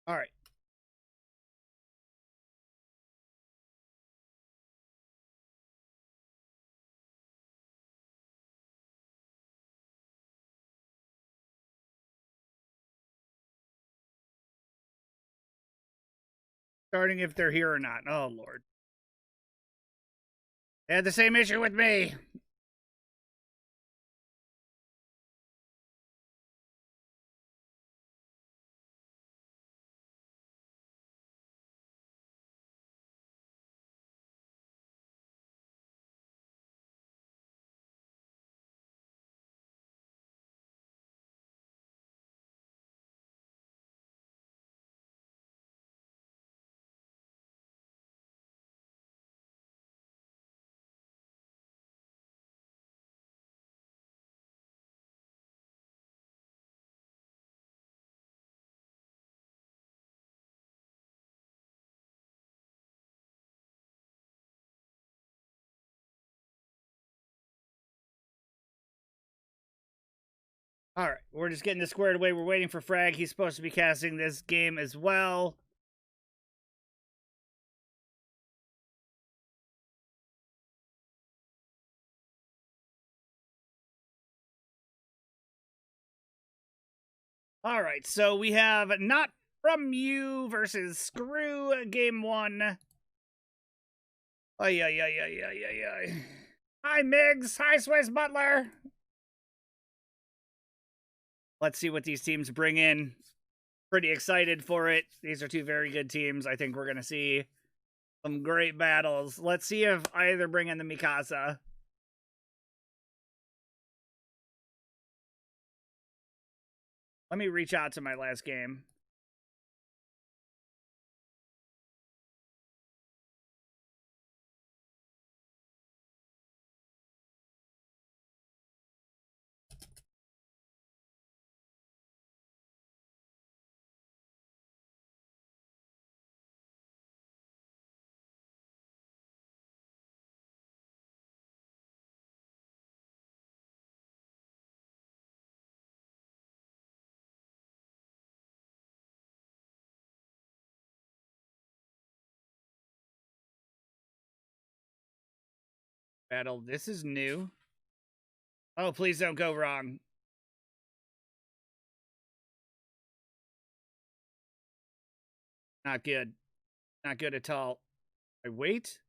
All right. Starting if they're here or not. Oh, Lord. They had the same issue with me. All right. We're just getting this squared away. We're waiting for Frag. He's supposed to be casting this game as well. All right. So we have Not From You versus Screw game 1. Ay, ay, ay, ay, ay, ay, ay. Hi, Migs. Hi, Swiss Butler. Let's see what these teams bring in. Pretty excited for it. These are two very good teams. I think we're going to see some great battles. Let's see if either bring in the Mikasa. Let me reach out to my last game. Battle. This is new. Oh, please don't go wrong. Not good. Not good at all. I wait.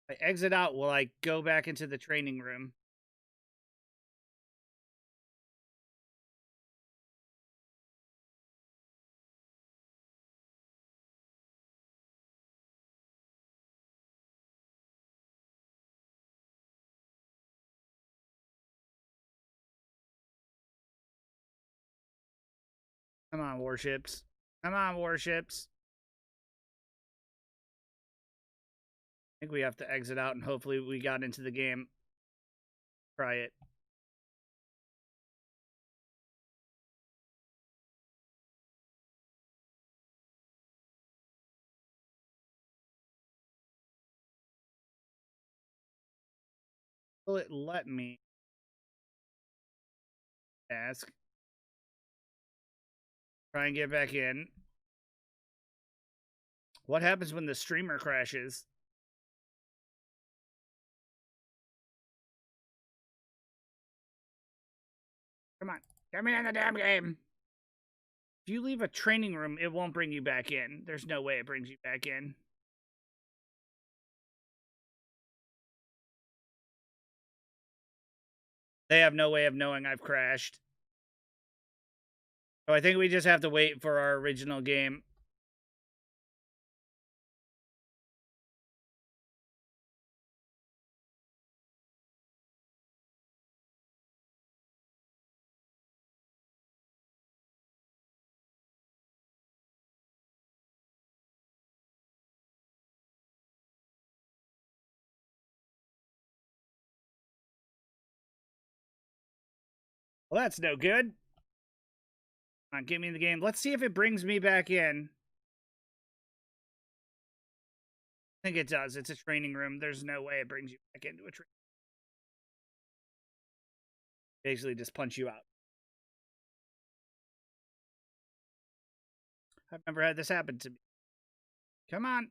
I exit out. Will I go back into the training room? Come on, warships. Come on, warships. I think we have to exit out and hopefully we got into the game. Try it. Will it let me ask? Try and get back in. What happens when the streamer crashes? Come on. Get me in the damn game. If you leave a training room, it won't bring you back in. There's no way it brings you back in. They have no way of knowing I've crashed. So I think we just have to wait for our original game. Well, that's no good. Come on, get me in the game. Let's see if it brings me back in. I think it does. It's a training room. There's no way it brings you back into a training room. Basically, just punch you out. I've never had this happen to me. Come on.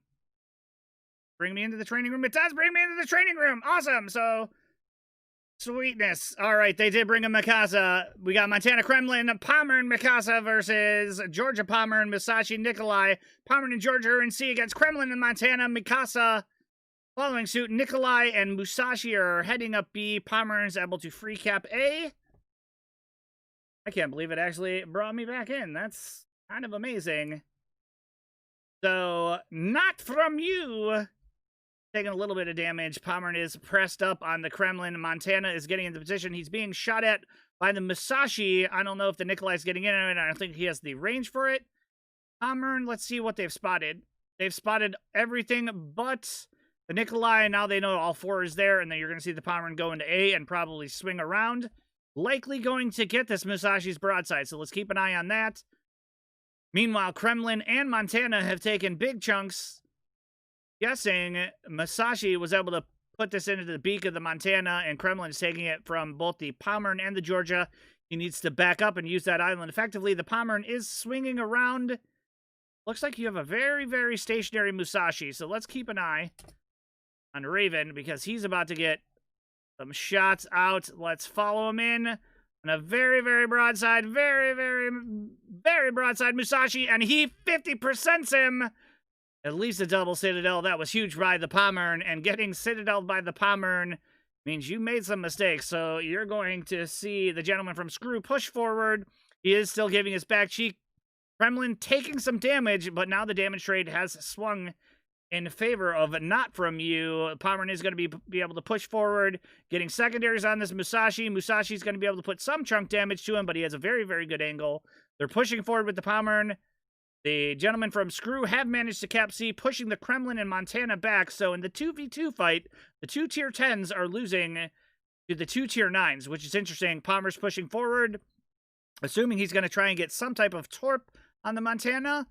Bring me into the training room. It does bring me into the training room. Awesome. So, sweetness. All right, they did bring a Mikasa. We got Montana Kremlin, Palmer and Mikasa versus Georgia Palmer and Musashi Nikolai. Palmer and Georgia are in C against Kremlin and Montana. Mikasa following suit. Nikolai and Musashi are heading up B. Palmer is able to free cap A. I can't believe it actually brought me back in. That's kind of amazing. So, not from you. Taking a little bit of damage. Palmer is pressed up on the Kremlin. Montana is getting into position. He's being shot at by the Musashi. I don't know if the Nikolai's getting in it. I don't think he has the range for it. Palmer, let's see what they've spotted. They've spotted everything but the Nikolai. Now they know all four is there, and then you're going to see the Palmer go into A and probably swing around. Likely going to get this Musashi's broadside, so let's keep an eye on that. Meanwhile, Kremlin and Montana have taken big chunks. Guessing Musashi was able to put this into the beak of the Montana, and Kremlin is taking it from both the Palmer and the Georgia. He needs to back up and use that island effectively. The Palmer is swinging around. Looks like you have a very, very stationary Musashi, so let's keep an eye on Raven because he's about to get some shots out. Let's follow him in. And a very, very broadside, very, very, very broadside Musashi, and he 50%s him. At least a double Citadel. That was huge by the Palmer, and getting Citadel by the Palmer means you made some mistakes. So you're going to see the gentleman from Screw push forward. He is still giving his back cheek. Kremlin taking some damage, but now the damage trade has swung in favor of not from you. Palmer is going to be able to push forward, getting secondaries on this Musashi. Musashi's going to be able to put some chunk damage to him, but he has a very, very good angle. They're pushing forward with the Palmer. The gentlemen from Screw have managed to cap C, pushing the Kremlin and Montana back. So in the 2v2 fight, the two tier 10s are losing to the two tier 9s, which is interesting. Palmer's pushing forward, assuming he's going to try and get some type of torp on the Montana.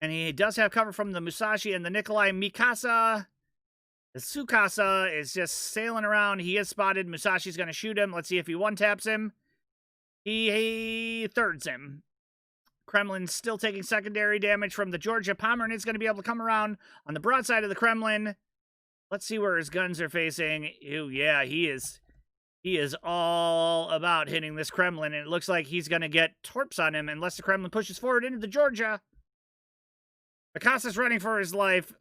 And he does have cover from the Musashi and the Nikolai. Mikasa, the Tsukasa is just sailing around. He is spotted. Musashi's going to shoot him. Let's see if he one-taps him. He thirds him. Kremlin's still taking secondary damage from the Georgia. Palmer is going to be able to come around on the broadside of the Kremlin. Let's see where his guns are facing. Ew, yeah, he is all about hitting this Kremlin, and it looks like he's going to get torps on him unless the Kremlin pushes forward into the Georgia. Mikasa's running for his life,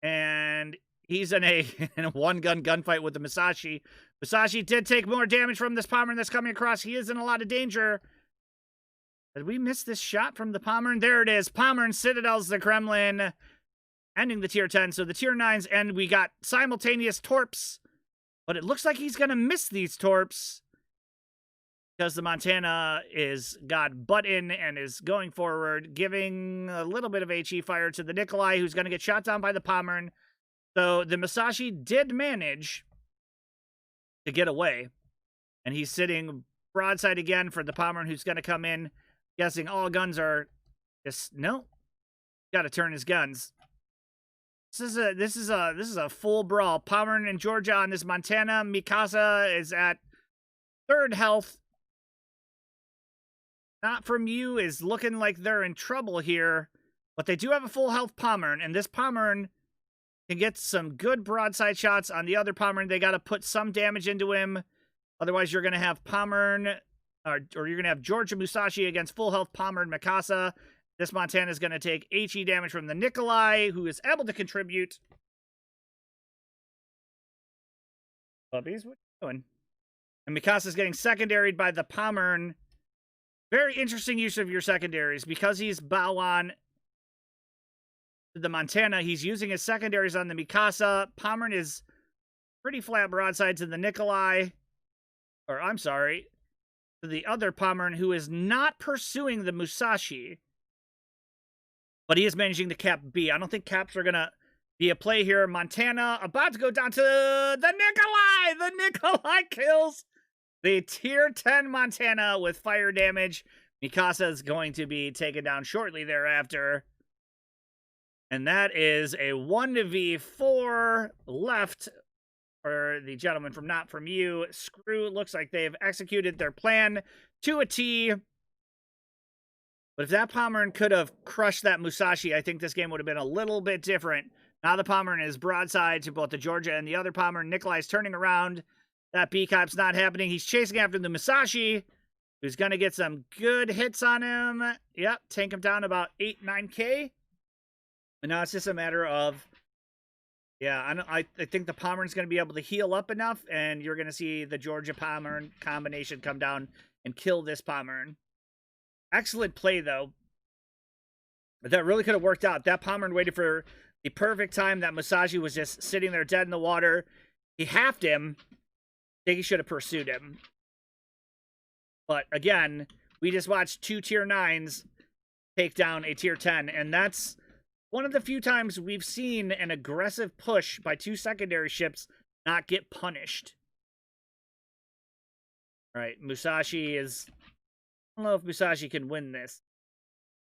and he's in a one-gun gunfight with the Musashi. Musashi did take more damage from this Palmer that's coming across. He is in a lot of danger. Did we miss this shot from the Palmer? There it is. Palmer and Citadel's the Kremlin, ending the tier 10. So the tier 9s end. We got simultaneous torps, but it looks like he's going to miss these torps because the Montana is got butt in and is going forward, giving a little bit of HE fire to the Nikolai, who's going to get shot down by the Palmer. So the Musashi did manage to get away, and he's sitting broadside again for the Palmer, who's going to come in. Guessing all guns are just no. Got to turn his guns. This is a full brawl. Palmer and Georgia on this Montana. Mikasa is at 3rd health. Not from you is looking like they're in trouble here, but they do have a full health Palmer, and this Palmer can get some good broadside shots on the other Palmer. They got to put some damage into him, otherwise you're going to have Palmer. Or you're going to have Georgia Musashi against full health Palmer and Mikasa. This Montana is going to take HE damage from the Nikolai, who is able to contribute. Puppies, what are you doing? And Mikasa is getting secondaried by the Palmer. Very interesting use of your secondaries. Because he's bow on the Montana, he's using his secondaries on the Mikasa. Palmer is pretty flat broadside to the Nikolai. Or, I'm sorry, the other Palmer, who is not pursuing the Musashi, but he is managing to cap B. I don't think caps are going to be a play here. Montana about to go down to the Nikolai. The Nikolai kills the tier 10 Montana with fire damage. Mikasa is going to be taken down shortly thereafter. And that is a 1v4 left for the gentleman from Not From You. Screw looks like they've executed their plan to a T. But if that Pommern could have crushed that Musashi, I think this game would have been a little bit different. Now the Pommern is broadside to both the Georgia and the other Pommern. Nikolai's turning around. That B-Cop's not happening. He's chasing after the Musashi, who's going to get some good hits on him. Yep, tank him down about 8-9K. And now it's just a matter of, yeah, I think the Pommern's going to be able to heal up enough, and you're going to see the Georgia Pommern combination come down and kill this Pommern. Excellent play, though. That really could have worked out. That Pommern waited for the perfect time. That Musashi was just sitting there dead in the water. He halved him. I think he should have pursued him. But again, we just watched 2 tier 9s take down a tier 10, and that's one of the few times we've seen an aggressive push by 2 secondary ships not get punished. All right, Musashi is... I don't know if Musashi can win this.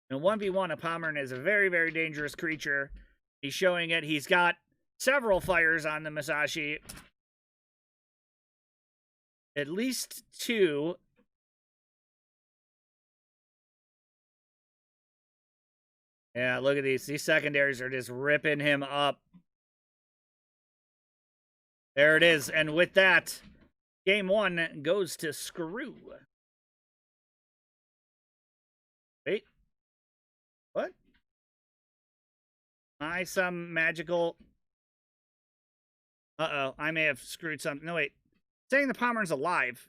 In 1v1, a Pommern is a very, very dangerous creature. He's showing it. He's got several fires on the Musashi. At least 2. Yeah, look at these. These secondaries are just ripping him up. There it is. And with that, game 1 goes to Screw. Wait. What? Some magical... Uh-oh. I may have screwed something. No, wait. Saying the Pommern's alive.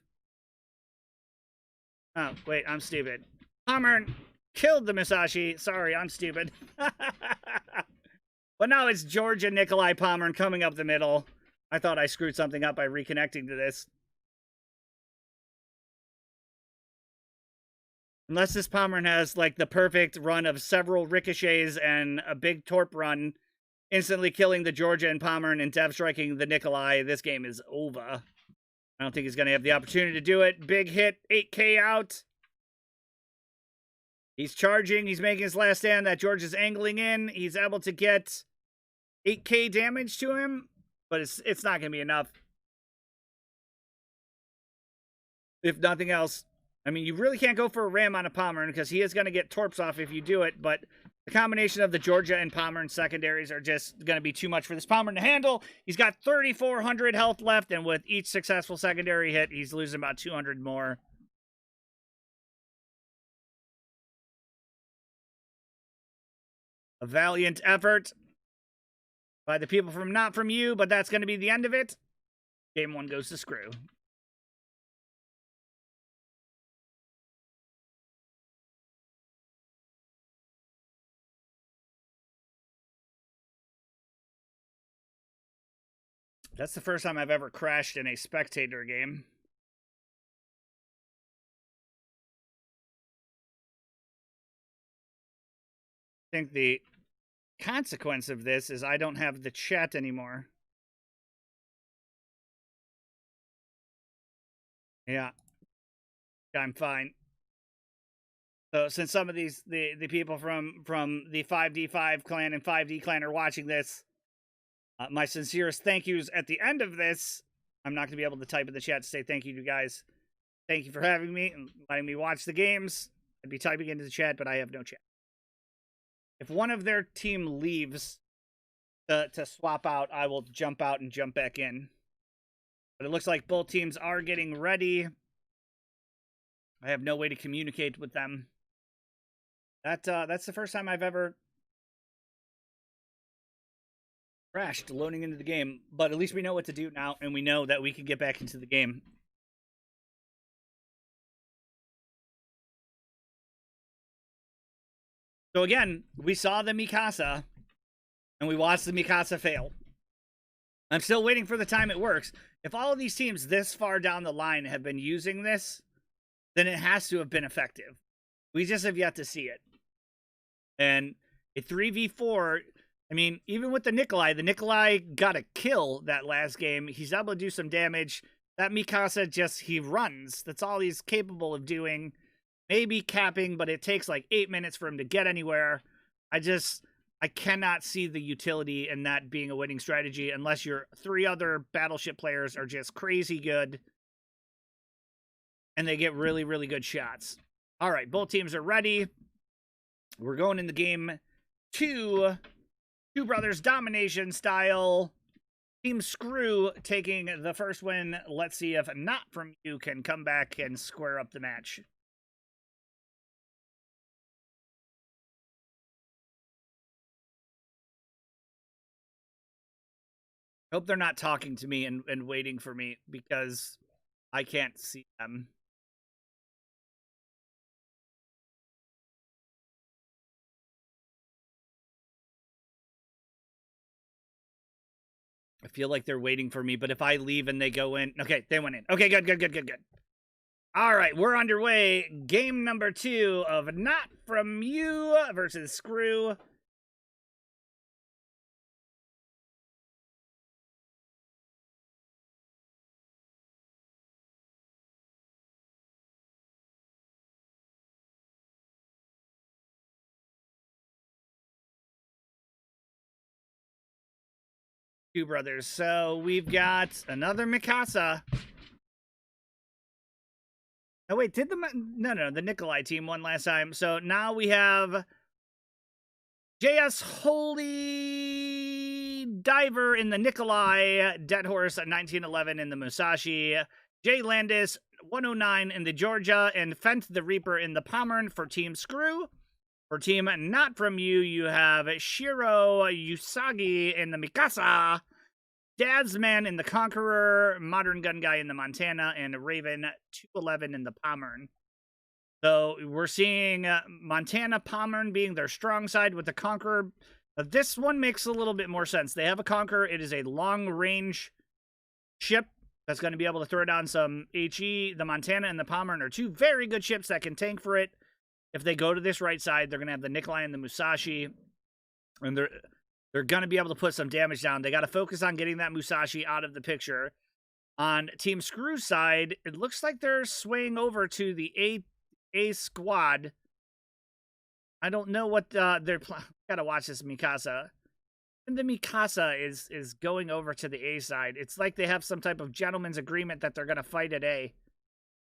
Oh, wait. I'm stupid. Pommern killed the Musashi. Sorry, I'm stupid. But now it's Georgia Nikolai Pommern coming up the middle. I thought I screwed something up by reconnecting to this. Unless this Pommern has, like, the perfect run of several ricochets and a big torp run, instantly killing the Georgia and Pommern and dev striking the Nikolai, this game is over. I don't think he's going to have the opportunity to do it. Big hit, 8K out. He's charging. He's making his last stand. That George is angling in. He's able to get 8K damage to him, but it's not going to be enough. If nothing else, I mean, you really can't go for a ram on a Pommern because he is going to get torps off if you do it, but the combination of the Georgia and Pommern secondaries are just going to be too much for this Pommern to handle. He's got 3,400 health left, and with each successful secondary hit, he's losing about 200 more. A valiant effort by the people from Not From You, but that's going to be the end of it. Game 1 goes to Screw. That's the first time I've ever crashed in a spectator game. I think the consequence of this is I don't have the chat anymore. Yeah. I'm fine. So since some of these the people from the 5D5 clan and 5D clan are watching this, my sincerest thank yous at the end of this. I'm not going to be able to type in the chat to say thank you to you guys. Thank you for having me and letting me watch the games. I'd be typing into the chat, but I have no chat. If one of their team leaves to swap out, I will jump out and jump back in. But it looks like both teams are getting ready. I have no way to communicate with them. That's the first time I've ever crashed loading into the game, but at least we know what to do now, and we know that we can get back into the game. So again, we saw the Mikasa, and we watched the Mikasa fail. I'm still waiting for the time it works. If all of these teams this far down the line have been using this, then it has to have been effective. We just have yet to see it. And a 3v4... I mean, even with the Nikolai got a kill that last game. He's able to do some damage. That Mikasa just, he runs. That's all he's capable of doing. Maybe capping, but it takes like 8 minutes for him to get anywhere. I cannot see the utility in that being a winning strategy unless your 3 other battleship players are just crazy good. And they get really, really good shots. All right, both teams are ready. We're going in the game 2. Two Brothers domination style. Team Screw taking the first win. Let's see if Not From You can come back and square up the match. Hope they're not talking to me and waiting for me because I can't see them. I feel like they're waiting for me, but if I leave and they go in... Okay, they went in. Okay, good. All right, we're underway. Game number 2 of Not From You versus Screw. Two Brothers. So we've got another Mikasa. Oh, wait, did the... No, the Nikolai team won last time. So now we have JS Holy Diver in the Nikolai, Dead Horse at 1911 in the Musashi, Jay Landis 109 in the Georgia, and Fent the Reaper in the Pommern for Team Screw. For Team Not From You, you have Shiro Usagi in the Mikasa, Dadsman in the Conqueror, Modern Gun Guy in the Montana, and Raven 211 in the Pommern. So we're seeing Montana Pommern being their strong side with the Conqueror. This one makes a little bit more sense. They have a Conqueror. It is a long-range ship that's going to be able to throw down some HE. The Montana and the Pommern are two very good ships that can tank for it. If they go to this right side, they're going to have the Nikolai and the Musashi. And they're going to be able to put some damage down. They got to focus on getting that Musashi out of the picture. On Team Screw's side, it looks like they're swaying over to the A squad. I don't know what they're... Gotta watch this Mikasa. And the Mikasa is going over to the A side. It's like they have some type of gentleman's agreement that they're going to fight at A.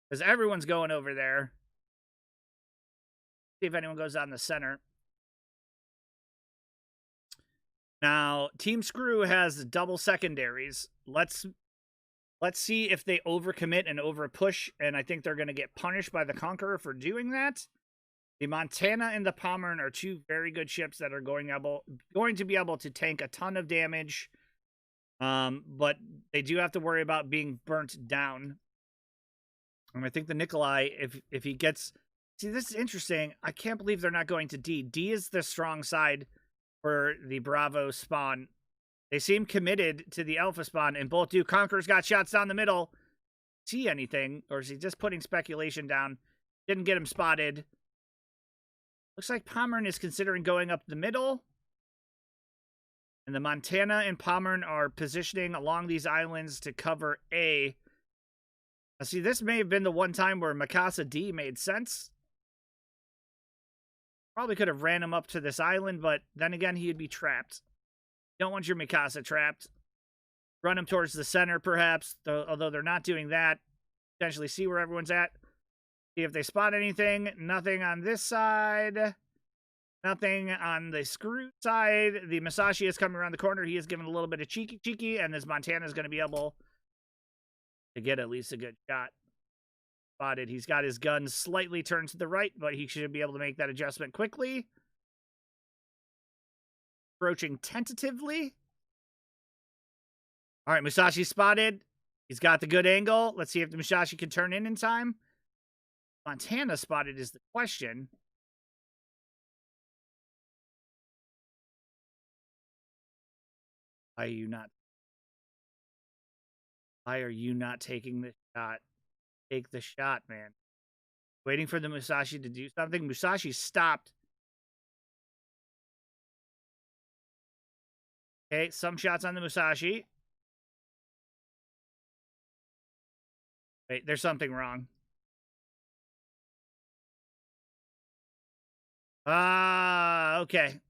Because everyone's going over there. See if anyone goes on the center. Now, Team Screw has double secondaries. Let's see if they overcommit and overpush, and I think they're going to get punished by the Conqueror for doing that. The Montana and the Pommern are two very good ships that are going to be able to tank a ton of damage, but they do have to worry about being burnt down. And I think the Nikolai, if he gets... See, this is interesting. I can't believe they're not going to D. D is the strong side for the Bravo spawn. They seem committed to the Alpha spawn, and both do. Conqueror's got shots down the middle. See anything, or is he just putting speculation down? Didn't get him spotted. Looks like Pommern is considering going up the middle. And the Montana and Pommern are positioning along these islands to cover A. Now, see, this may have been the one time where Mikasa D made sense. Probably could have ran him up to this island, but then again, he'd be trapped. You don't want your Mikasa trapped. Run him towards the center, perhaps, although they're not doing that. Potentially see where everyone's at. See if they spot anything. Nothing on this side. Nothing on the Screw side. The Musashi is coming around the corner. He is giving a little bit of cheeky, and this Montana is going to be able to get at least a good shot. Spotted. He's got his gun slightly turned to the right, but he should be able to make that adjustment quickly. Approaching tentatively. All right, Musashi spotted. He's got the good angle. Let's see if the Musashi can turn in time. Montana spotted is the question. Why are you not taking the shot? Take the shot, man. Waiting for the Musashi to do something. Musashi stopped. Okay, some shots on the Musashi. Wait, there's something wrong. Okay.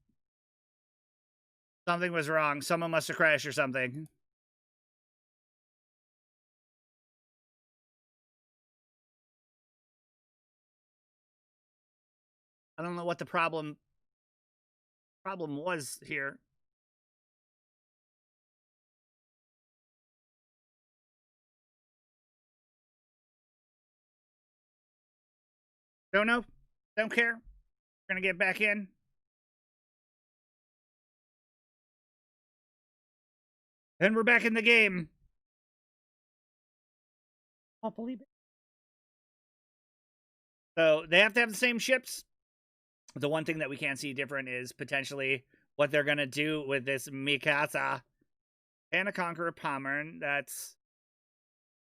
Something was wrong. Someone must have crashed or something. I don't know what the problem problem was here. Don't know. Don't care. We're going to get back in. And we're back in the game. I'll believe it. So they have to have the same ships. The one thing that we can't see different is potentially what they're going to do with this Mikasa and a Conqueror Pommern. That's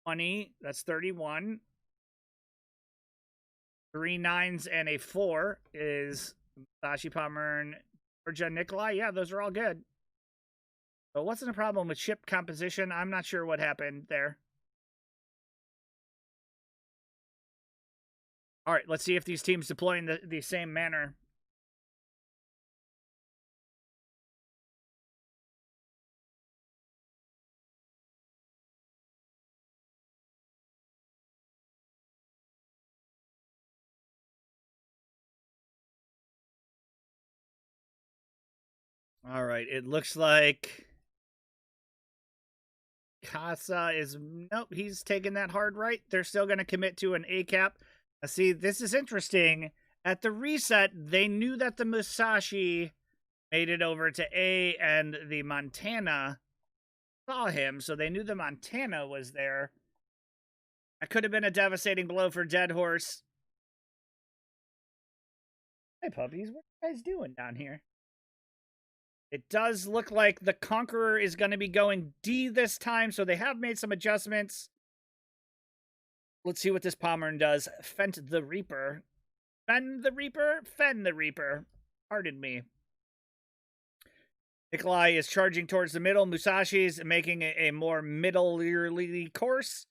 20. That's 31. 3 9s and a 4 is Musashi Pommern, Georgia Nikolai. Yeah, those are all good. But what's the problem with ship composition? I'm not sure what happened there. All right, let's see if these teams deploy in the same manner. All right, it looks like Casa is... Nope, he's taking that hard right. They're still going to commit to an A cap. See, this is interesting. At the reset, they knew that the Musashi made it over to A and the Montana saw him, so they knew the Montana was there. That could have been a devastating blow for Dead Horse. Hey, puppies, what are you guys doing down here? It does look like the Conqueror is going to be going D this time, so they have made some adjustments. Let's see what this Pommern does. Fent the Reaper. Fen the Reaper? Fen the Reaper. Pardon me. Nikolai is charging towards the middle. Musashi is making a more middle-early course.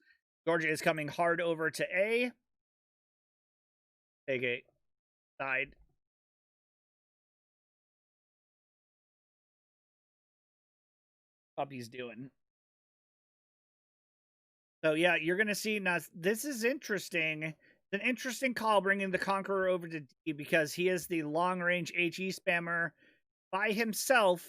Georgia is coming hard over to A. Take a side. Puppy's doing. So yeah, you're gonna see now. This is interesting. It's an interesting call bringing the Conqueror over to D because he is the long-range HE spammer by himself.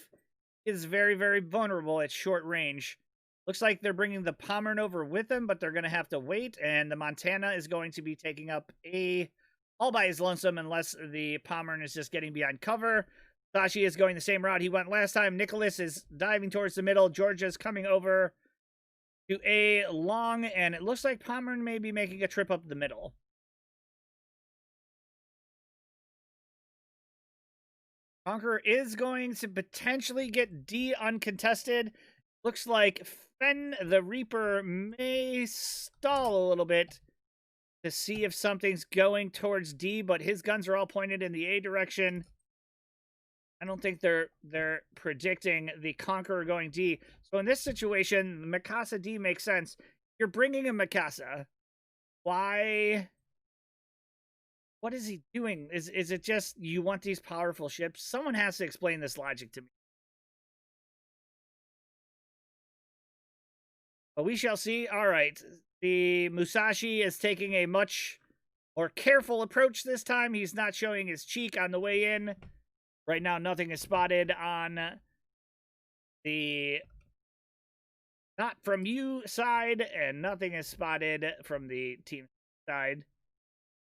He is very, very vulnerable at short range. Looks like they're bringing the Pommern over with him, but they're going to have to wait. And the Montana is going to be taking up A all by his lonesome unless the Pommern is just getting behind cover. Sashi is going the same route he went last time. Nicholas is diving towards the middle. Georgia's coming over to A long, and it looks like Pommern may be making a trip up the middle. Conqueror is going to potentially get D uncontested. Looks like Fen the Reaper may stall a little bit to see if something's going towards D, but his guns are all pointed in the A direction. I don't think they're predicting the Conqueror going D. So in this situation, Mikasa D makes sense. You're bringing a Mikasa. Why? What is he doing? Is it just you want these powerful ships? Someone has to explain this logic to me. But we shall see. All right. The Musashi is taking a much more careful approach this time. He's not showing his cheek on the way in. Right now, nothing is spotted on the not from you side, and nothing is spotted from the team side.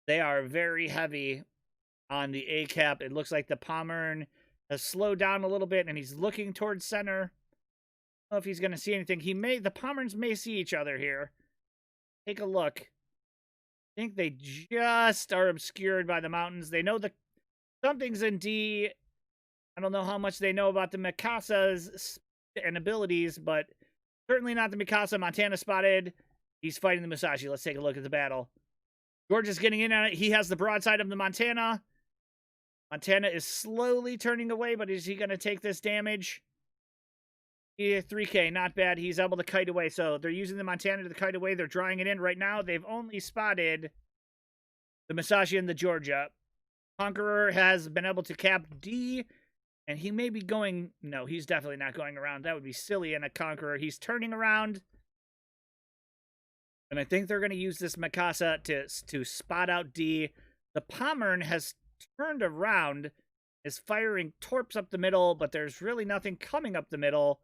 They are very heavy on the A cap. It looks like the Pommern has slowed down a little bit, and he's looking towards center. I don't know if he's going to see anything. The Pommerns may see each other here. Take a look. I think they just are obscured by the mountains. They know something's in D. I don't know how much they know about the Mikasa's and abilities, but certainly not the Mikasa. Montana spotted. He's fighting the Musashi. Let's take a look at the battle. George is getting in on it. He has the broadside of the Montana. Montana is slowly turning away, but is he going to take this damage? 3K, not bad. He's able to kite away. So they're using the Montana to kite away. They're drawing it in right now. They've only spotted the Musashi and the Georgia. Conqueror has been able to cap D, and he may be going... No, he's definitely not going around. That would be silly in a Conqueror. He's turning around. And I think they're going to use this Mikasa to spot out D. The Pommern has turned around. is firing torps up the middle, but there's really nothing coming up the middle.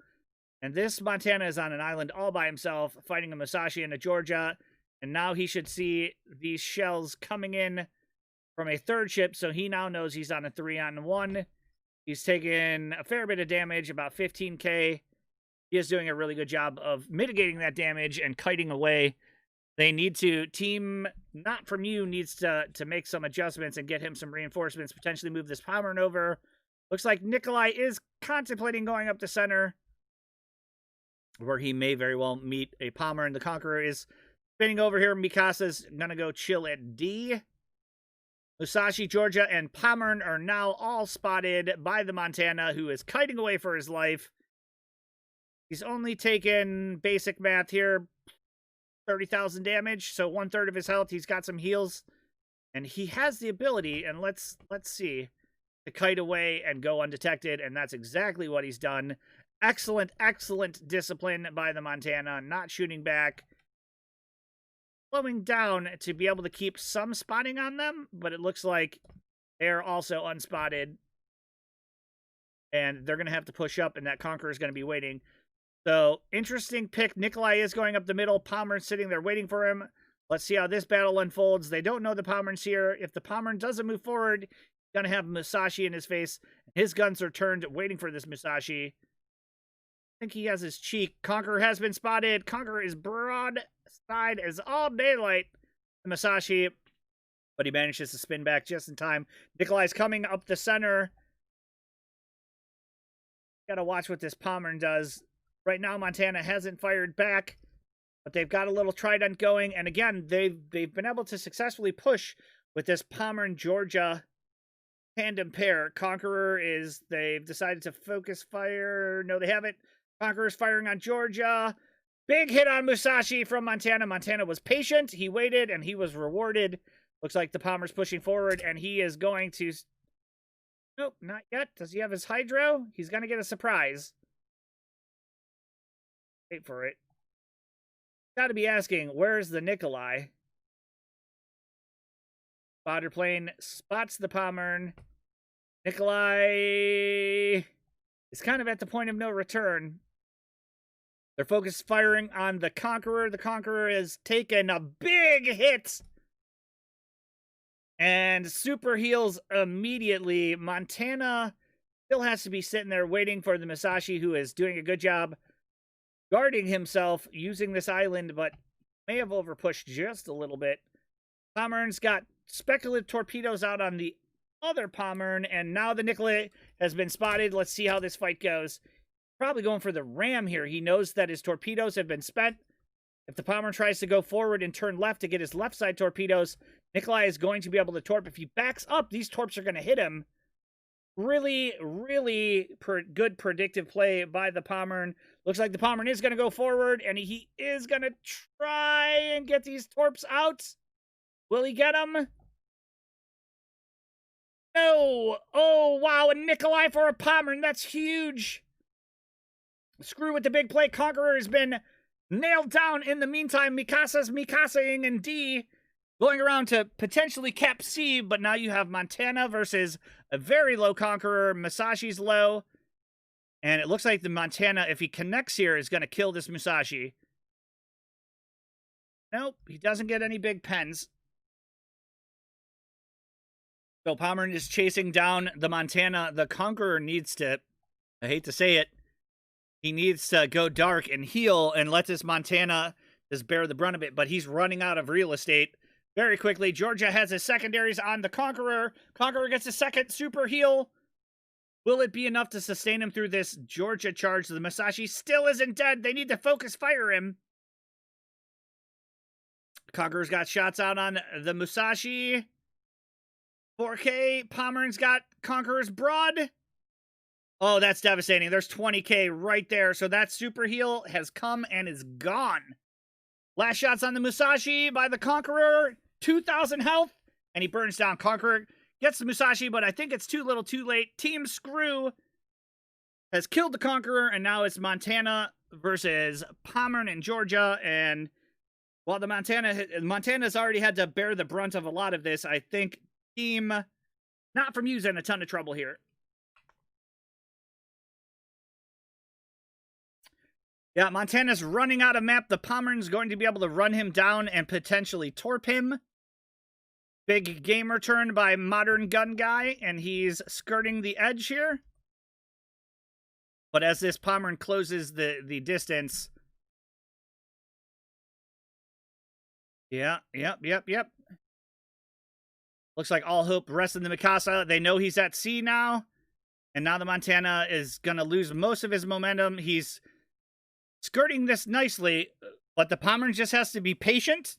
And this Montana is on an island all by himself, fighting a Musashi and a Georgia. And now he should see these shells coming in from a third ship, so he now knows he's on a 3-on-1. He's taken a fair bit of damage, about 15k. He is doing a really good job of mitigating that damage and kiting away. They need to, team not from you needs to make some adjustments and get him some reinforcements, potentially move this Pommern over. Looks like Nikolai is contemplating going up the center, where he may very well meet a Pommern. The Conqueror is spinning over here. Mikasa's going to go chill at D. Musashi, Georgia, and Pommern are now all spotted by the Montana, who is kiting away for his life. He's only taken, basic math here, 30,000 damage, so 1/3 of his health. He's got some heals, and he has the ability, and let's see, to kite away and go undetected, and that's exactly what he's done. Excellent, excellent discipline by the Montana, not shooting back. Slowing down to be able to keep some spotting on them, but it looks like they're also unspotted. And they're going to have to push up, and that Conqueror is going to be waiting. So, interesting pick. Nikolai is going up the middle. Pommern's sitting there waiting for him. Let's see how this battle unfolds. They don't know the Pommern's here. If the Pommern doesn't move forward, he's going to have Musashi in his face. His guns are turned, waiting for this Musashi. I think he has his cheek. Conqueror has been spotted. Conqueror is broadside as all daylight. Musashi, but he manages to spin back just in time. Nikolai's coming up the center. Gotta watch what this Pommern does. Right now, Montana hasn't fired back, but they've got a little trident going. And again, they've been able to successfully push with this Pommern-Georgia tandem pair. Conqueror is, they've decided to focus fire. No, they haven't. Conqueror's firing on Georgia. Big hit on Musashi from Montana. Montana was patient. He waited, and he was rewarded. Looks like the Pommern's pushing forward, and he is going to... Nope, not yet. Does he have his Hydro? He's going to get a surprise. Wait for it. Got to be asking, where's the Nikolai? Spotter plane spots the Pommern. Nikolai is kind of at the point of no return. They're focused firing on the Conqueror. The Conqueror has taken a big hit. And super heals immediately. Montana still has to be sitting there waiting for the Musashi, who is doing a good job guarding himself using this island, but may have overpushed just a little bit. Pommern's got speculative torpedoes out on the other Pommern, and now the Nikolai has been spotted. Let's see how this fight goes. Probably going for the ram here. He knows that his torpedoes have been spent. If the Pommern tries to go forward and turn left to get his left side torpedoes, Nikolai is going to be able to torp. If he backs up, these torps are going to hit him. Really, really good predictive play by the Pommern. Looks like the Pommern is going to go forward, and he is going to try and get these torps out. Will he get them? No! Oh, wow, a Nikolai for a Pommern. That's huge. Screw with the big play. Conqueror has been nailed down. In the meantime, Mikasa's Mikasaing in D, going around to potentially cap C, but now you have Montana versus a very low Conqueror. Musashi's low. And it looks like the Montana, if he connects here, is going to kill this Musashi. Nope, he doesn't get any big pens. So Pommern is chasing down the Montana. The Conqueror needs to, I hate to say it, he needs to go dark and heal and let this Montana just bear the brunt of it. But he's running out of real estate very quickly. Georgia has his secondaries on the Conqueror. Conqueror gets a second super heal. Will it be enough to sustain him through this Georgia charge? The Musashi still isn't dead. They need to focus fire him. Conqueror's got shots out on the Musashi. 4K. Pommern's got Conqueror's broad. Oh, that's devastating. There's 20k right there. So that super heal has come and is gone. Last shots on the Musashi by the Conqueror. 2,000 health. And he burns down. Conqueror gets the Musashi, but I think it's too little too late. Team Screw has killed the Conqueror, and now it's Montana versus Pommern in Georgia. And while the Montana's already had to bear the brunt of a lot of this, I think Team Not From You's in a ton of trouble here. Yeah, Montana's running out of map. The Pomeran's going to be able to run him down and potentially torp him. Big game return by Modern Gun Guy, and he's skirting the edge here. But as this Pomeran closes the distance... Yeah, yep. Looks like all hope rests in the Mikasa. They know he's at sea now. And now the Montana is going to lose most of his momentum. He's skirting this nicely, but the Pomeran just has to be patient.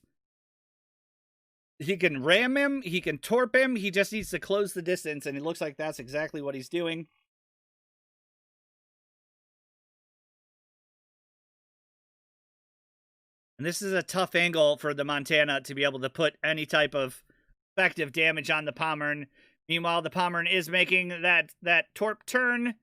He can ram him. He can torp him. He just needs to close the distance, and it looks like that's exactly what he's doing. And this is a tough angle for the Montana to be able to put any type of effective damage on the Pomeran. Meanwhile, the Pomeran is making that torp turn.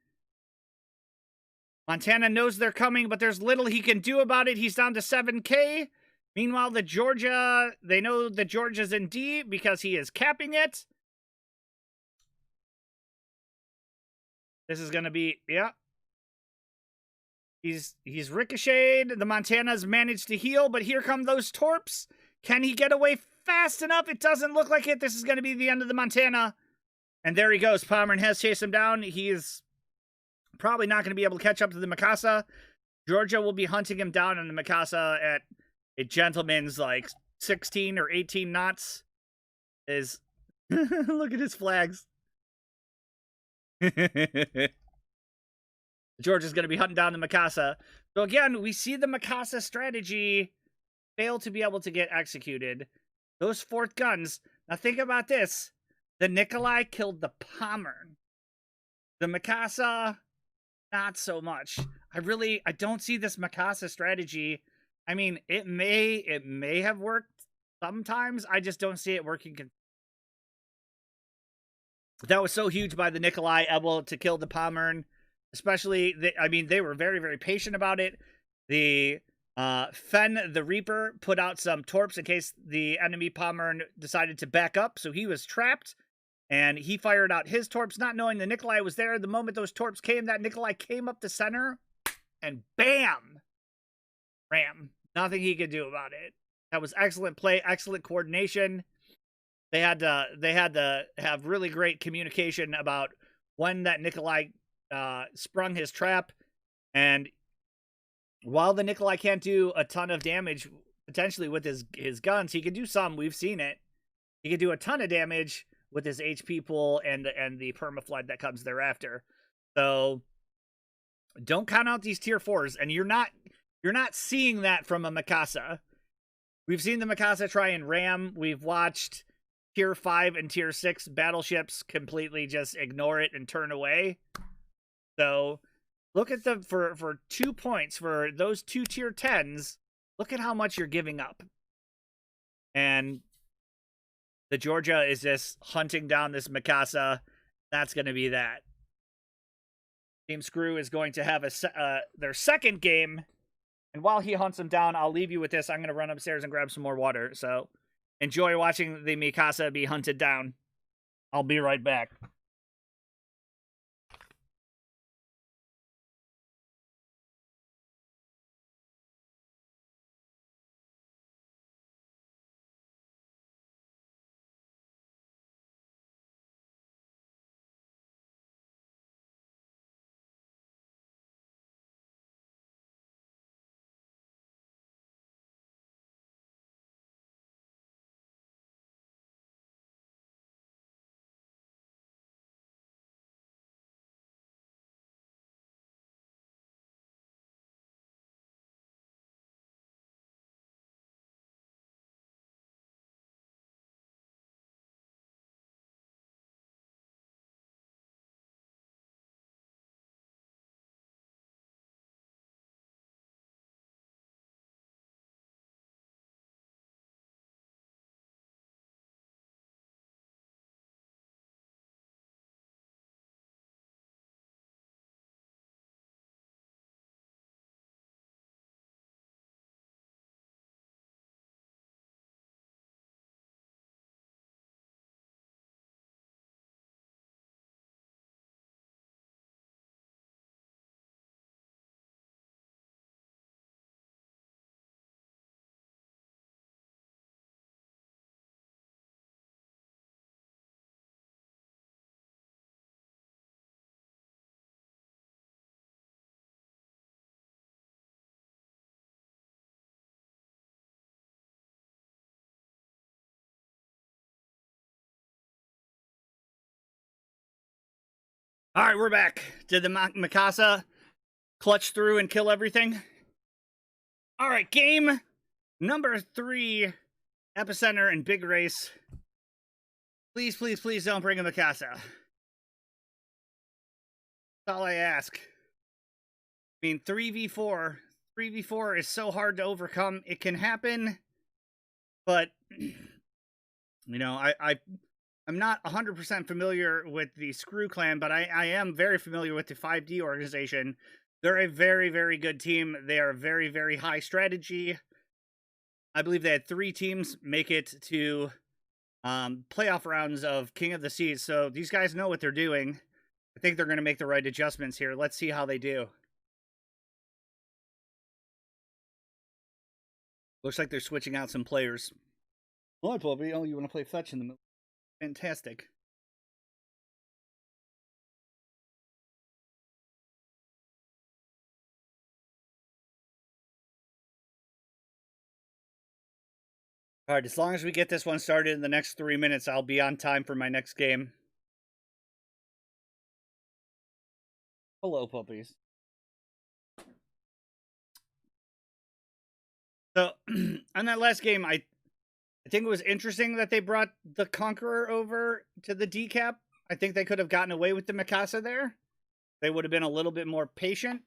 Montana knows they're coming, but there's little he can do about it. He's down to 7K. Meanwhile, the Georgia, they know the Georgia's in D because he is capping it. This is going to be, yeah. He's ricocheted. The Montana's managed to heal, but here come those torps. Can he get away fast enough? It doesn't look like it. This is going to be the end of the Montana. And there he goes. Pomeran has chased him down. He is probably not going to be able to catch up to the Mikasa. Georgia will be hunting him down on the Mikasa at a gentleman's like 16 or 18 knots. Is look at his flags. Georgia's going to be hunting down the Mikasa. So again, we see the Mikasa strategy fail to be able to get executed. Those fourth guns. Now think about this. The Nikolai killed the Pomeran. The Mikasa, not so much. I don't see this Mikasa strategy. I mean, it may have worked sometimes. I just don't see it working. That was so huge by the Nikolai, able to kill the Pomeran. Especially, they were very, very patient about it. The Fen the Reaper put out some torps in case the enemy Pomeran decided to back up. So he was trapped. And he fired out his torps, not knowing the Nikolai was there. The moment those torps came, that Nikolai came up the center. And bam! Ram. Nothing he could do about it. That was excellent play, excellent coordination. They had to have really great communication about when that Nikolai sprung his trap. And while the Nikolai can't do a ton of damage potentially with his guns, he can do some. We've seen it. He can do a ton of damage with his HP pool and the permaflood that comes thereafter. So don't count out these tier 4s, and you're not seeing that from a Mikasa. We've seen the Mikasa try and ram. We've watched tier 5 and tier 6 battleships completely just ignore it and turn away. So look at for 2 points for those 2 tier 10s. Look at how much you're giving up. And the Georgia is just hunting down this Mikasa. That's going to be that. Team Screw is going to have their second game. And while he hunts him down, I'll leave you with this. I'm going to run upstairs and grab some more water. So enjoy watching the Mikasa be hunted down. I'll be right back. All right, we're back. Did the Mikasa clutch through and kill everything? All right, game number 3, Epicenter and Big Race. Please, please, please don't bring a Mikasa. That's all I ask. I mean, 3v4. 3v4 is so hard to overcome. It can happen, but, you know, I'm not 100% familiar with the Screw Clan, but I am very familiar with the 5D organization. They're a very, very good team. They are very, very high strategy. I believe they had 3 teams make it to playoff rounds of King of the Seas, so these guys know what they're doing. I think they're going to make the right adjustments here. Let's see how they do. Looks like they're switching out some players. Oh, Bobby, oh, you want to play fetch in the middle? Fantastic. All right, as long as we get this one started in the next 3 minutes, I'll be on time for my next game. Hello, puppies. So, on that last game, I think it was interesting that they brought the Conqueror over to the decap. I think they could have gotten away with the Mikasa there. They would have been a little bit more patient.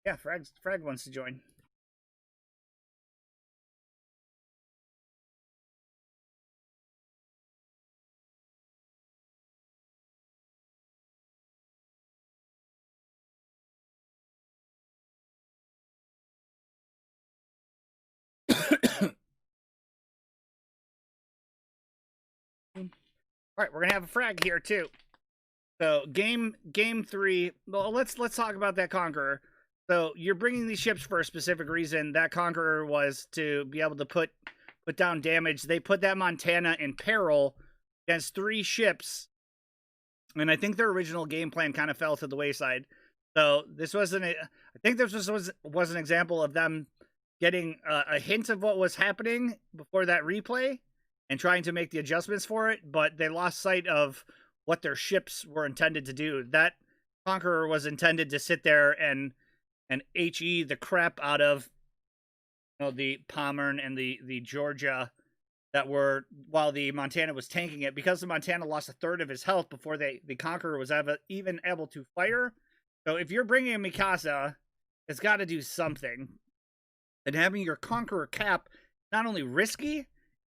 Yeah, Frag wants to join. All right, we're gonna have a frag here too. So game 3. Well, let's talk about that Conqueror. So you're bringing these ships for a specific reason. That Conqueror was to be able to put down damage. They put that Montana in peril against 3 ships, and I think their original game plan kind of fell to the wayside. So this wasn't. I think this was an example of them getting a hint of what was happening before that replay and trying to make the adjustments for it, but they lost sight of what their ships were intended to do. That Conqueror was intended to sit there and HE the crap out of, you know, the Pommern and the Georgia that were, while the Montana was tanking it, because the Montana lost a third of his health before the Conqueror was even able to fire. So if you're bringing a Mikasa, it's got to do something. And having your Conqueror cap not only risky, in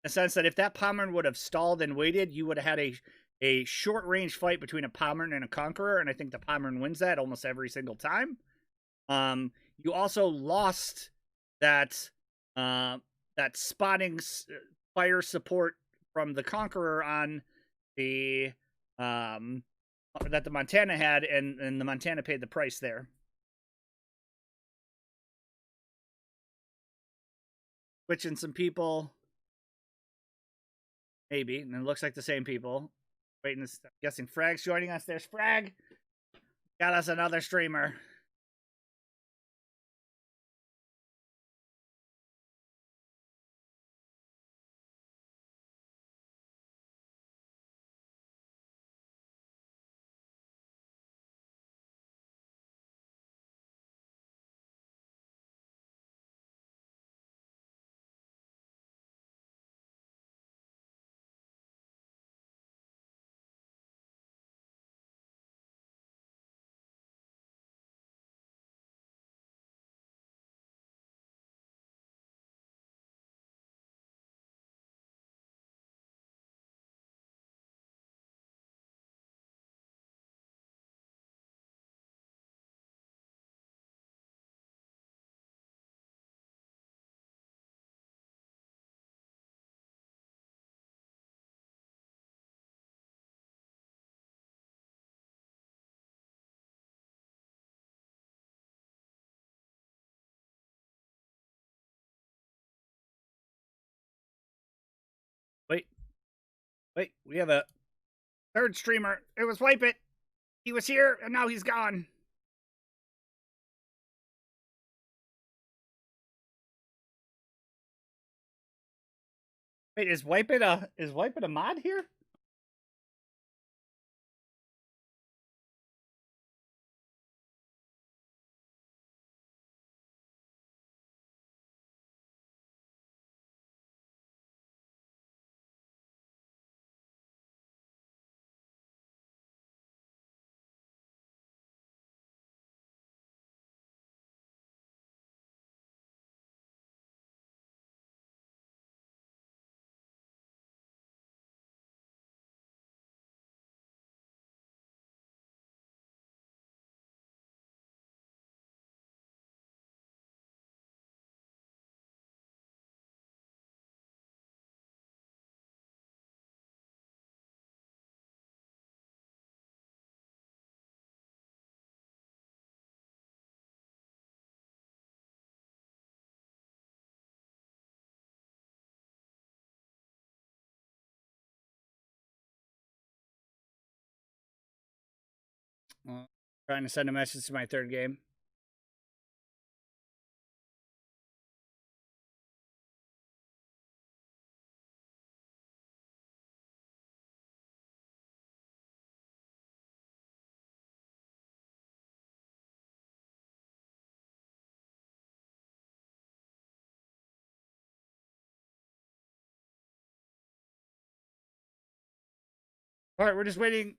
the sense that if that Pommern would have stalled and waited, you would have had a short-range fight between a Pommern and a Conqueror, and I think the Pommern wins that almost every single time. You also lost that spotting fire support from the Conqueror on the that the Montana had, and the Montana paid the price there. Switching some people. Maybe. And it looks like the same people. Waiting, I'm guessing Frag's joining us. There's Frag. Got us another streamer. Wait, we have a third streamer. It was Wipe It. He was here, and now he's gone. Wait, is Wipe It a mod here? Trying to send a message to my third game. All right, we're just waiting.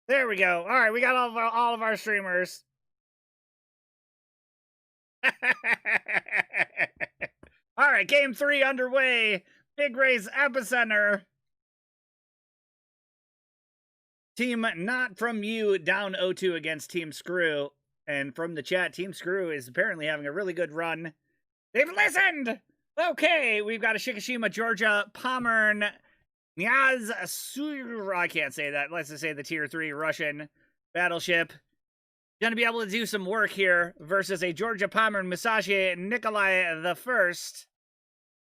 There we go. All right, we got all of our streamers. All right, game 3 underway. Big Race Epicenter. Team Not From You down 0-2 against Team Screw. And from the chat, Team Screw is apparently having a really good run. They've listened! Okay, we've got a Shikishima, Georgia, Pommern, Nyaz, I can't say that. Let's just say the Tier 3 Russian battleship. Going to be able to do some work here versus a Georgia, Pommern, Musashi, Nikolai the First.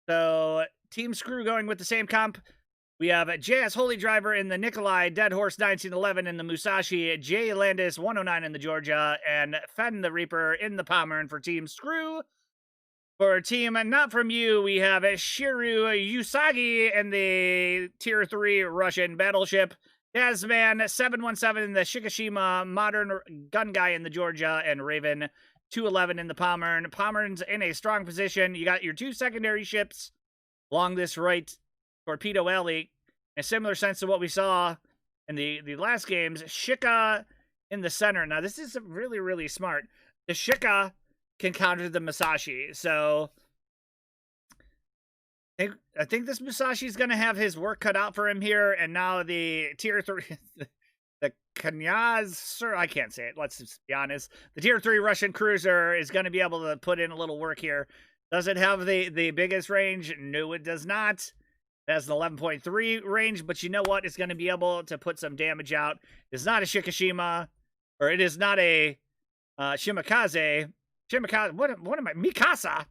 So, Team Screw going with the same comp. We have JS Holy Driver in the Nikolai, Dead Horse 1911 in the Musashi, J Landis 109 in the Georgia, and Fen the Reaper in the Pommern for Team Screw. For Team Not From You, we have Shiru Usagi in the Tier 3 Russian battleship, Dasman 717 in the Shikishima, Modern Gun Guy in the Georgia, and Raven 211 in the Pommern. Pommern's in a strong position. You got your 2 secondary ships along this right Torpedo Alley, in a similar sense to what we saw in the last games. Shika in the center. Now, this is really, really smart. The Shika can counter the Musashi. So, I think this Musashi is going to have his work cut out for him here. And now the Tier 3, the Kanyaz, sir, I can't say it. Let's just be honest. The Tier 3 Russian cruiser is going to be able to put in a little work here. Does it have the biggest range? No, it does not. It has an 11.3 range, but you know what? It's going to be able to put some damage out. It's not a Shikishima, or it is not a Shimakaze. Shimakaze, what am I? Mikasa!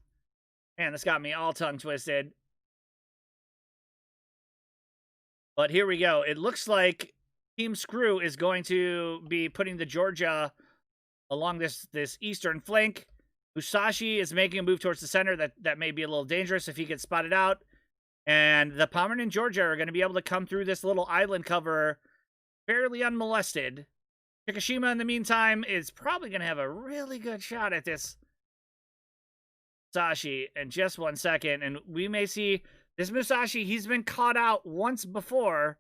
Man, this got me all tongue twisted. But here we go. It looks like Team Screw is going to be putting the Georgia along this eastern flank. Musashi is making a move towards the center. That may be a little dangerous if he gets spotted out. And the Pommern and Georgia are going to be able to come through this little island cover fairly unmolested. Shikishima, in the meantime, is probably going to have a really good shot at this Musashi in just 1 second. And we may see this Musashi, he's been caught out once before,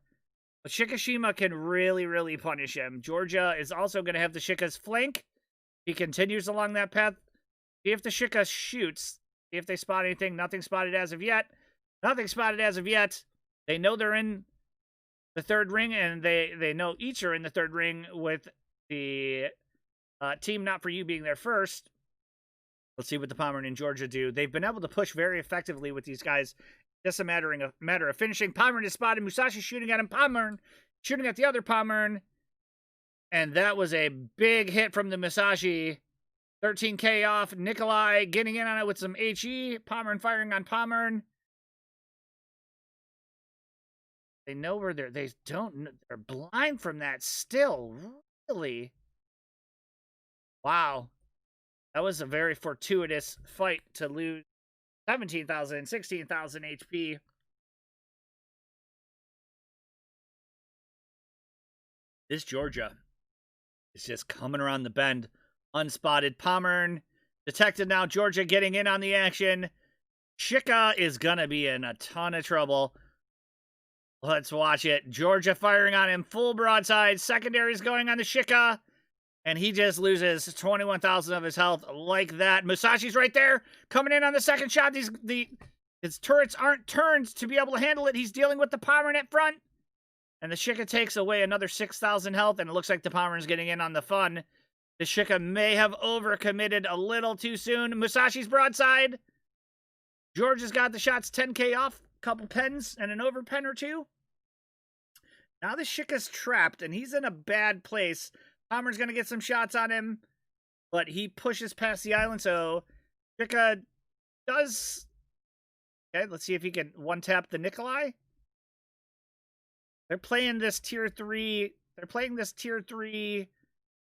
but Shikishima can really, really punish him. Georgia is also going to have the Shika's flank. He continues along that path. See if the Shika shoots. See if they spot anything. Nothing spotted as of yet. Nothing spotted as of yet. They know they're in the third ring, and they know each are in the third ring with the Team Not For You being there first. Let's see what the Pommern and Georgia do. They've been able to push very effectively with these guys. Just a matter of finishing. Pommern is spotted. Musashi shooting at him. Pommern shooting at the other Pommern. And that was a big hit from the Musashi. 13K off. Nikolai getting in on it with some HE. Pommern firing on Pommern. They know where they don't, they're blind from that still. Really? Wow. That was a very fortuitous fight to lose 17,000, 16,000 HP. This Georgia is just coming around the bend. Unspotted. Pommern detected now. Georgia getting in on the action. Shika is going to be in a ton of trouble. Let's watch it. Georgia firing on him. Full broadside. Secondaries going on the Shika. And he just loses 21,000 of his health like that. Musashi's right there. Coming in on the second shot. His turrets aren't turned to be able to handle it. He's dealing with the Pommern at front. And the Shika takes away another 6,000 health. And it looks like the Pommern's getting in on the fun. The Shika may have overcommitted a little too soon. Musashi's broadside. Georgia's got the shots 10K off. Couple pens and an overpen or two. Now the Shika's trapped and he's in a bad place. Pommern's going to get some shots on him, but he pushes past the island, so Shika does Okay, let's see if he can one-tap the Nikolai. They're playing this tier 3. They're playing this tier 3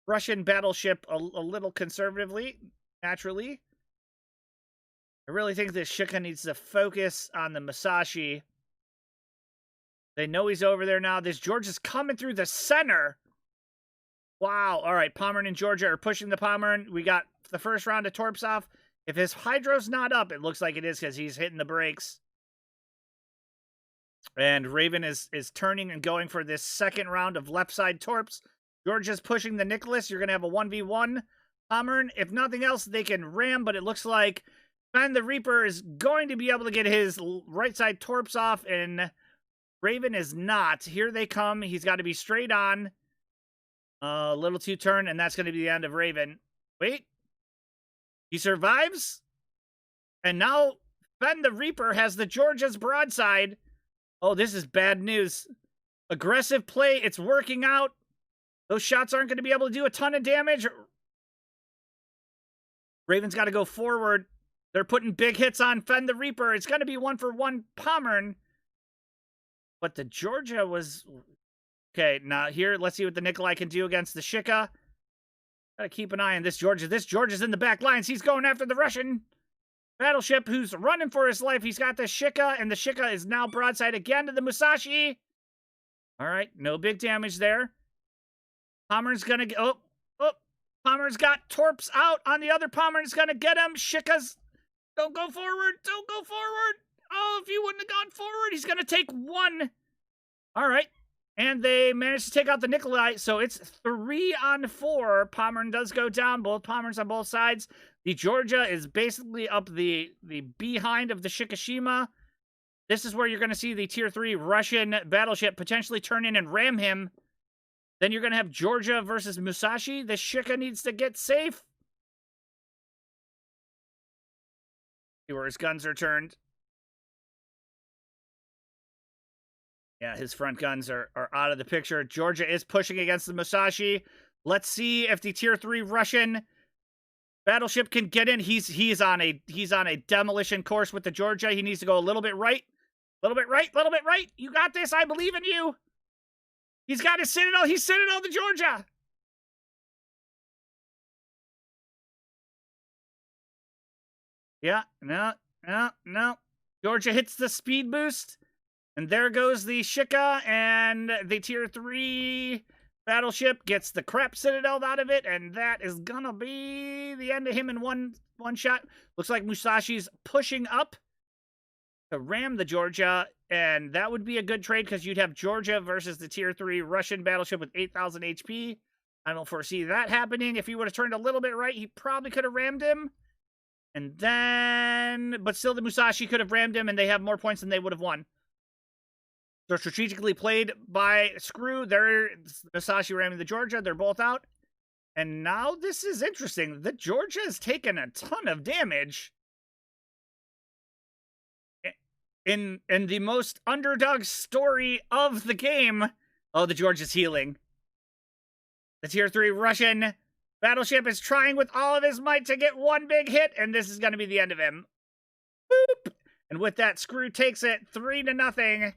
Russian battleship a little conservatively, naturally. I really think this Shika needs to focus on the Musashi. They know he's over there now. This George is coming through the center. Wow. All right, Pommern and Georgia are pushing the Pommern. We got the first round of Torps off. If his Hydro's not up, it looks like it is because he's hitting the brakes. And Raven is turning and going for this second round of left side Torps. Georgia's pushing the Nicholas. You're going to have a 1v1. Pommern, if nothing else, they can ram, but it looks like Sven the Reaper is going to be able to get his right side Torps off, and Raven is not. Here they come. He's got to be straight on. A little two-turn, and that's going to be the end of Raven. Wait. He survives? And now Sven the Reaper has the Georgia's broadside. Oh, this is bad news. Aggressive play. It's working out. Those shots aren't going to be able to do a ton of damage. Raven's got to go forward. They're putting big hits on Sven the Reaper. It's going to be 1-for-1 Pommern. But the Georgia was... Okay, now here, let's see what the Nikolai can do against the Shika. Gotta keep an eye on this Georgia. This Georgia's in the back lines. He's going after the Russian battleship who's running for his life. He's got the Shika, and the Shika is now broadside again to the Musashi. All right, no big damage there. Pommern's gonna get... Oh, Pommern's got Torps out on the other. Pommern's gonna get him. Shika's... Don't go forward. Don't go forward. Oh, if he wouldn't have gone forward, he's gonna take one. All right. And they managed to take out the Nikolai, so it's 3-on-4. Pommern does go down, both Pommerns on both sides. The Georgia is basically up the behind of the Shikishima. This is where you're going to see the Tier 3 Russian battleship potentially turn in and ram him. Then you're going to have Georgia versus Musashi. The Shika needs to get safe. See where his guns are turned. Yeah, his front guns are out of the picture. Georgia is pushing against the Musashi. Let's see if the Tier 3 Russian battleship can get in. He's on a demolition course with the Georgia. He needs to go a little bit right. A little bit right, a little bit right. You got this. I believe in you. He's got his Citadel. He's Citadel the Georgia. Yeah, no. Georgia hits the speed boost. And there goes the Shika, and the Tier 3 battleship gets the crap Citadel out of it, and that is gonna be the end of him in one shot. Looks like Musashi's pushing up to ram the Georgia, and that would be a good trade because you'd have Georgia versus the Tier 3 Russian battleship with 8,000 HP. I don't foresee that happening. If he would have turned a little bit right, he probably could have rammed him. And then, but still the Musashi could have rammed him, and they have more points than they would have won. So strategically played by Screw. They're Musashi ramming the Georgia. They're both out. And now this is interesting. The Georgia has taken a ton of damage. In the most underdog story of the game. Oh, the Georgia's healing. The Tier 3 Russian battleship is trying with all of his might to get one big hit. And this is going to be the end of him. Boop. And with that, Screw takes it 3-0.